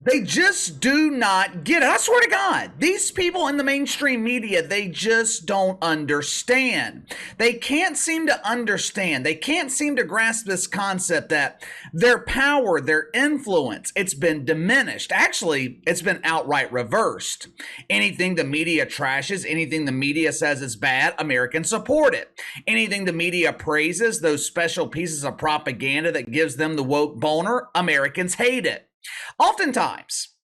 They just do not get it. I swear to God, these people in the mainstream media, they just don't understand. They can't seem to understand. They can't seem to grasp this concept that their power, their influence, it's been diminished. Actually, it's been outright reversed. Anything the media trashes, anything the media says is bad, Americans support it. Anything the media praises, those special pieces of propaganda that gives them the woke boner, Americans hate it. Oftentimes,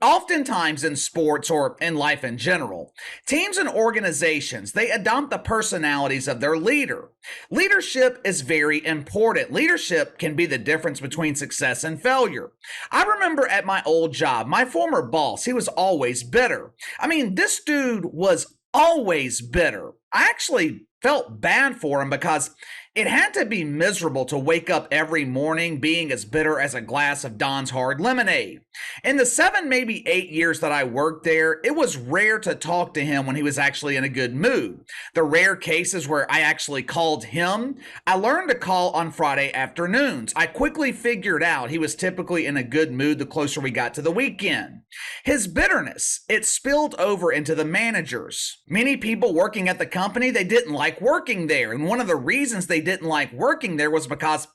Oftentimes in sports or in life in general, teams and organizations, they adopt the personalities of their leader. Leadership is very important. Leadership can be the difference between success and failure. I remember at my old job, my former boss, he was always bitter. I mean, this dude was always bitter. I actually felt bad for him because it had to be miserable to wake up every morning being as bitter as a glass of Don's hard lemonade. In the 7, maybe 8 years that I worked there, it was rare to talk to him when he was actually in a good mood. The rare cases where I actually called him, I learned to call on Friday afternoons. I quickly figured out he was typically in a good mood the closer we got to the weekend. His bitterness, it spilled over into the managers. Many people working at the company, they didn't like working there. And one of the reasons they didn't like working there was because,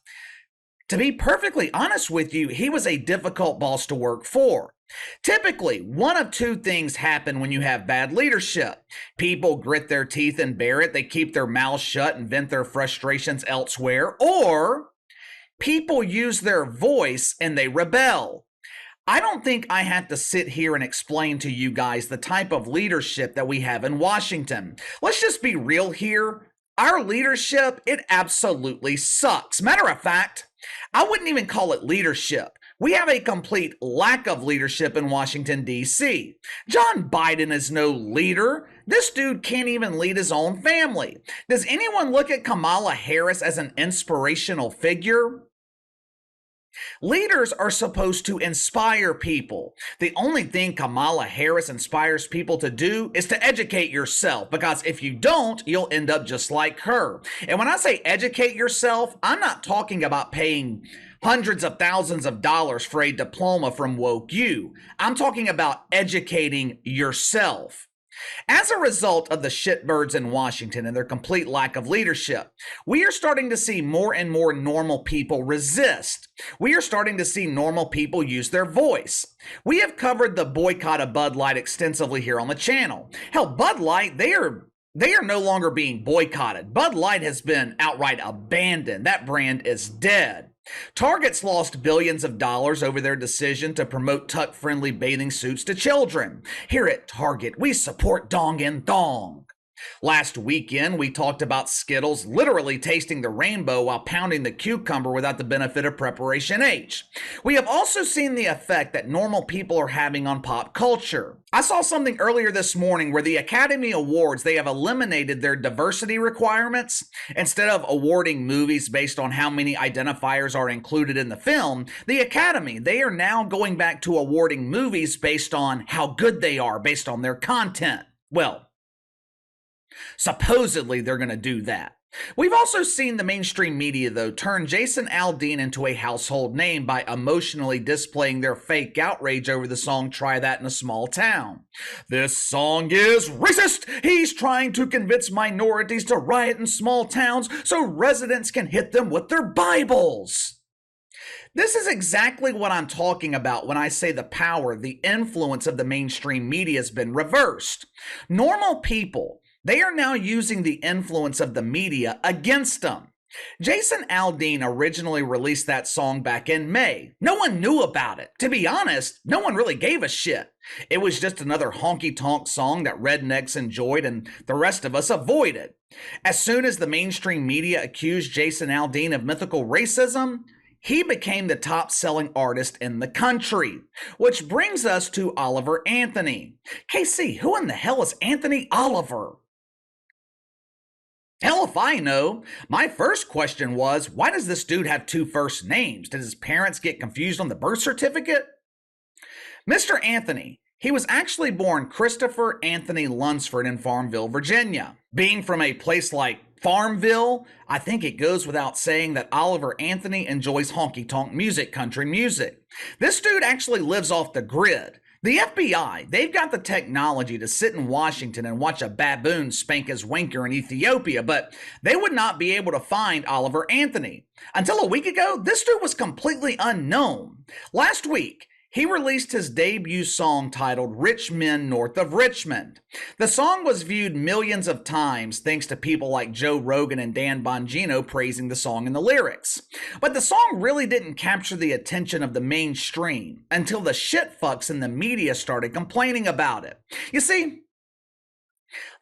to be perfectly honest with you, he was a difficult boss to work for. Typically, one of two things happen when you have bad leadership. People grit their teeth and bear it. They keep their mouths shut and vent their frustrations elsewhere. Or people use their voice and they rebel. I don't think I have to sit here and explain to you guys the type of leadership that we have in Washington. Let's just be real here. Our leadership, it absolutely sucks. Matter of fact, I wouldn't even call it leadership. We have a complete lack of leadership in Washington, D.C. John Biden is no leader. This dude can't even lead his own family. Does anyone look at Kamala Harris as an inspirational figure? Leaders are supposed to inspire people. The only thing Kamala Harris inspires people to do is to educate yourself, because if you don't, you'll end up just like her. And when I say educate yourself, I'm not talking about paying hundreds of thousands of dollars for a diploma from Woke U. I'm talking about educating yourself. As a result of the shitbirds in Washington and their complete lack of leadership, we are starting to see more and more normal people resist. We are starting to see normal people use their voice. We have covered the boycott of Bud Light extensively here on the channel. Hell, Bud Light, they are no longer being boycotted. Bud Light has been outright abandoned. That brand is dead. Target's lost billions of dollars over their decision to promote tuck-friendly bathing suits to children. Here at Target, we support dong and thong. Last weekend, we talked about Skittles literally tasting the rainbow while pounding the cucumber without the benefit of Preparation H. We have also seen the effect that normal people are having on pop culture. I saw something earlier this morning where the Academy Awards, they have eliminated their diversity requirements. Instead of awarding movies based on how many identifiers are included in the film, the Academy, they are now going back to awarding movies based on how good they are, based on their content. Well, supposedly they're going to do that. We've also seen the mainstream media, though, turn Jason Aldean into a household name by emotionally displaying their fake outrage over the song Try That in a Small Town. This song is racist! He's trying to convince minorities to riot in small towns so residents can hit them with their Bibles. This is exactly what I'm talking about when I say the power, the influence of the mainstream media has been reversed. Normal people, they are now using the influence of the media against them. Jason Aldean originally released that song back in May. No one knew about it. To be honest, no one really gave a shit. It was just another honky-tonk song that rednecks enjoyed and the rest of us avoided. As soon as the mainstream media accused Jason Aldean of mythical racism, he became the top-selling artist in the country. Which brings us to Oliver Anthony. KC, who in the hell is Anthony Oliver? Hell if I know. My first question was, why does this dude have two first names? Did his parents get confused on the birth certificate? Mr. Anthony, He was actually born Christopher Anthony Lunsford in Farmville, Virginia. Being from a place like Farmville, I think it goes without saying that Oliver Anthony enjoys honky-tonk music, country music. This dude actually lives off the grid. The FBI, they've got the technology to sit in Washington and watch a baboon spank his winker in Ethiopia, but they would not be able to find Oliver Anthony. Until a week ago, this dude was completely unknown. Last week, he released his debut song titled Richmond North of Richmond. The song was viewed millions of times thanks to people like Joe Rogan and Dan Bongino praising the song and the lyrics. But the song really didn't capture the attention of the mainstream until the shitfucks in the media started complaining about it. You see,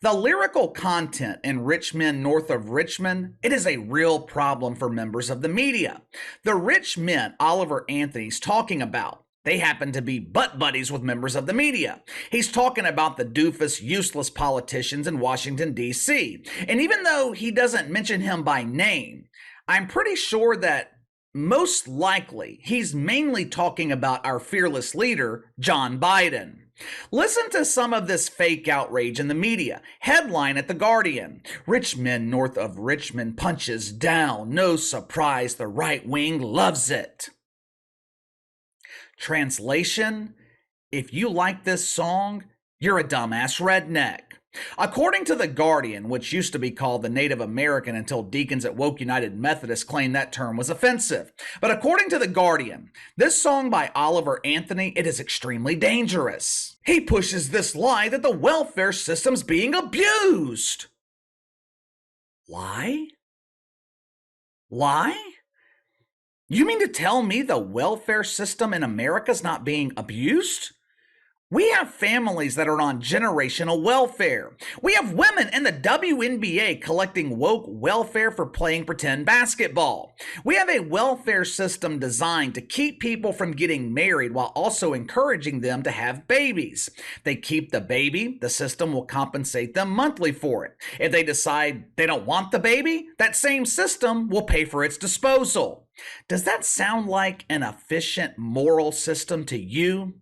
the lyrical content in Richmond North of Richmond, it is a real problem for members of the media. The rich men Oliver Anthony's talking about, they happen to be butt buddies with members of the media. He's talking about the doofus, useless politicians in Washington, D.C. And even though he doesn't mention him by name, I'm pretty sure that most likely he's mainly talking about our fearless leader, John Biden. Listen to some of this fake outrage in the media. Headline at The Guardian: Richmond North of Richmond punches down. No surprise, the right wing loves it. Translation: if you like this song, you're a dumbass redneck. According to The Guardian, which used to be called the Native American until deacons at Woke United Methodist claimed that term was offensive. But according to The Guardian, this song by Oliver Anthony, it is extremely dangerous. He pushes this lie that the welfare system's being abused. Lie? Lie? You mean to tell me the welfare system in America's not being abused? We have families that are on generational welfare. We have women in the WNBA collecting woke welfare for playing pretend basketball. We have a welfare system designed to keep people from getting married while also encouraging them to have babies. They keep the baby, the system will compensate them monthly for it. If they decide they don't want the baby, that same system will pay for its disposal. Does that sound like an efficient moral system to you?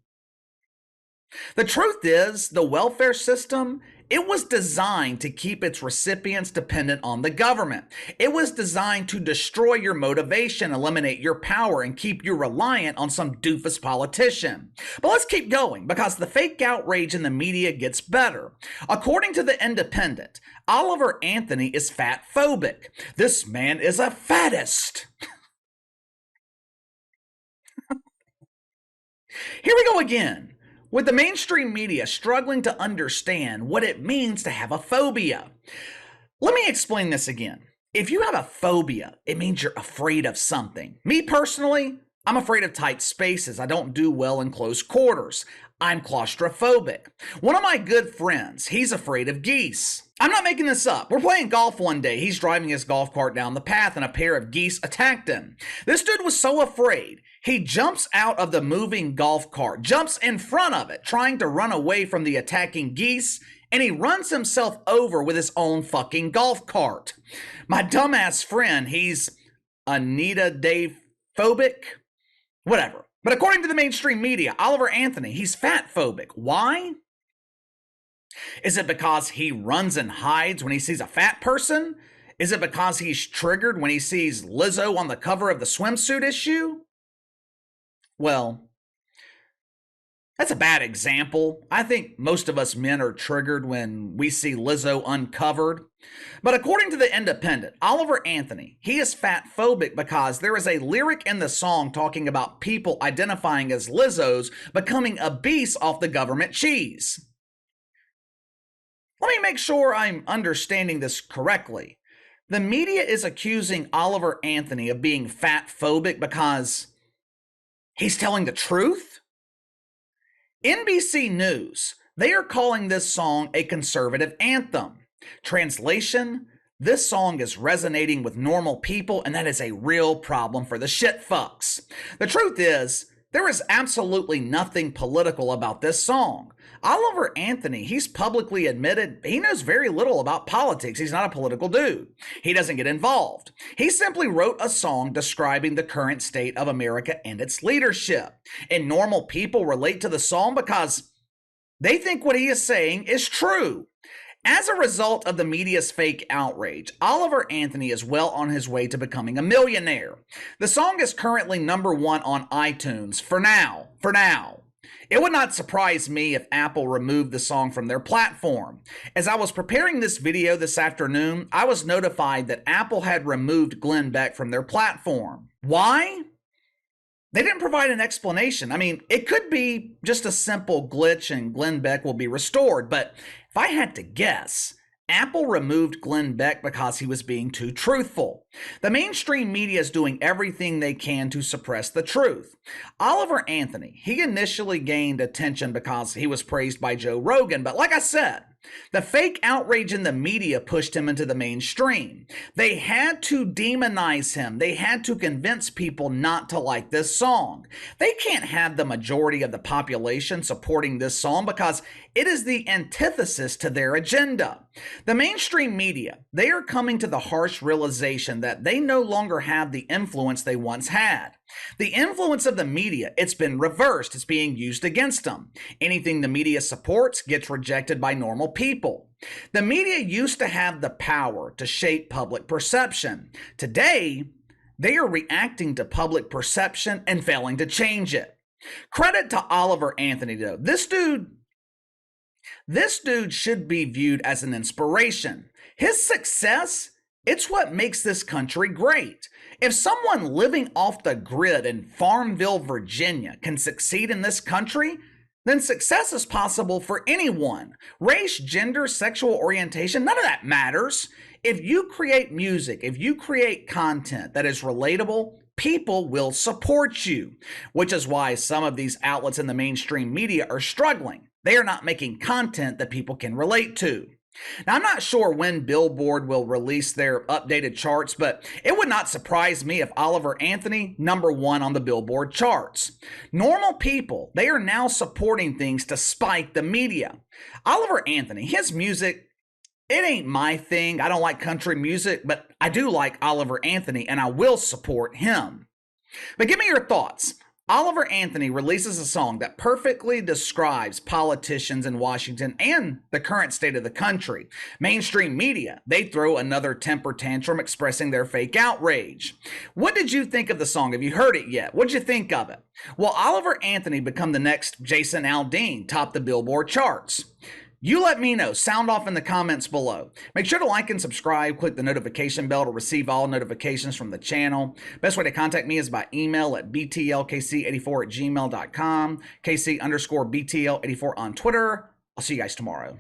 The truth is, the welfare system, it was designed to keep its recipients dependent on the government. It was designed to destroy your motivation, eliminate your power, and keep you reliant on some doofus politician. But let's keep going, because the fake outrage in the media gets better. According to The Independent, Oliver Anthony is fat phobic. This man is a fattest. Here we go again. With the mainstream media struggling to understand what it means to have a phobia. Let me explain this again. If you have a phobia, it means you're afraid of something. Me personally, I'm afraid of tight spaces. I don't do well in close quarters. I'm claustrophobic. One of my good friends, he's afraid of geese. I'm not making this up. We're playing golf one day. He's driving his golf cart down the path and a pair of geese attacked him. This dude was so afraid, he jumps out of the moving golf cart, jumps in front of it, trying to run away from the attacking geese, and he runs himself over with his own fucking golf cart. My dumbass friend, he's Anita Dave phobic? Whatever. But according to the mainstream media, Oliver Anthony, he's fat phobic. Why? Is it because he runs and hides when he sees a fat person? Is it because he's triggered when he sees Lizzo on the cover of the swimsuit issue? Well, that's a bad example. I think most of us men are triggered when we see Lizzo uncovered. But according to The Independent, Oliver Anthony, he is fat phobic because there is a lyric in the song talking about people identifying as Lizzos becoming obese off the government cheese. Let me make sure I'm understanding this correctly. The media is accusing Oliver Anthony of being fat phobic because he's telling the truth? NBC News, they are calling this song a conservative anthem. Translation: this song is resonating with normal people, and that is a real problem for the shit fucks. The truth is, there is absolutely nothing political about this song. Oliver Anthony, he's publicly admitted he knows very little about politics. He's not a political dude. He doesn't get involved. He simply wrote a song describing the current state of America and its leadership. And normal people relate to the song because They think what he is saying is true. As a result of the media's fake outrage, Oliver Anthony is well on his way to becoming a millionaire. The song is currently #1 on iTunes for now. It would not surprise me if Apple removed the song from their platform. As I was preparing this video this afternoon, I was notified that Apple had removed Glenn Beck from their platform. Why? They didn't provide an explanation. I mean, it could be just a simple glitch and Glenn Beck will be restored, but if I had to guess, Apple removed Glenn Beck because he was being too truthful. The mainstream media is doing everything they can to suppress the truth. Oliver Anthony, he initially gained attention because he was praised by Joe Rogan, but like I said, the fake outrage in the media pushed him into the mainstream. They had to demonize him. They had to convince people not to like this song. They can't have the majority of the population supporting this song because it is the antithesis to their agenda. The mainstream media, they are coming to the harsh realization that they no longer have the influence they once had. The influence of the media, it's been reversed. It's being used against them. Anything the media supports gets rejected by normal people. The media used to have the power to shape public perception. Today, they are reacting to public perception and failing to change it. Credit to Oliver Anthony, though. This dude should be viewed as an inspiration. His success, it's what makes this country great. If someone living off the grid in Farmville, Virginia can succeed in this country, then success is possible for anyone. Race, gender, sexual orientation, none of that matters. If you create music, if you create content that is relatable, people will support you, which is why some of these outlets in the mainstream media are struggling. They are not making content that people can relate to. Now, I'm not sure when Billboard will release their updated charts, but it would not surprise me if Oliver Anthony #1 on the Billboard charts. Normal people, they are now supporting things to spike the media. Oliver Anthony, his music, it ain't my thing. I don't like country music, but I do like Oliver Anthony, and I will support him. But give me your thoughts. Oliver Anthony releases a song that perfectly describes politicians in Washington and the current state of the country. Mainstream media, they throw another temper tantrum expressing their fake outrage. What did you think of the song? Have you heard it yet? What did you think of it? Will Oliver Anthony become the next Jason Aldean, top the Billboard charts? You let me know. Sound off in the comments below. Make sure to like and subscribe. Click the notification bell to receive all notifications from the channel. Best way to contact me is by email at btlkc84@gmail.com, KC_BTL84 on Twitter. I'll see you guys tomorrow.